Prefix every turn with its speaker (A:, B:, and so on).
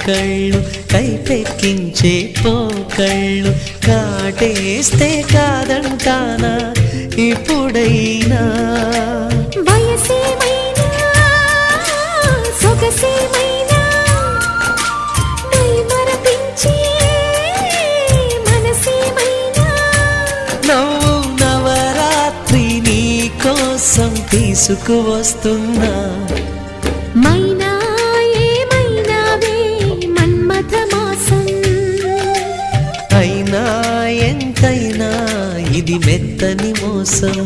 A: కళ్ళు కైపెక్కించే పోకళ్ళు కాటేస్తే కాదంటానా ఇప్పుడైనా
B: వయసేమైనా సొగసేమైనా మరపించే మనసేమైనా
A: నవ్వు నవరాత్రి నీ కోసం తీసుకువస్తున్నా
B: మైనా ఏమైనావే మన్మథ మాసం
A: అయినా ఎంతైనా ఇది మెత్తని మోసం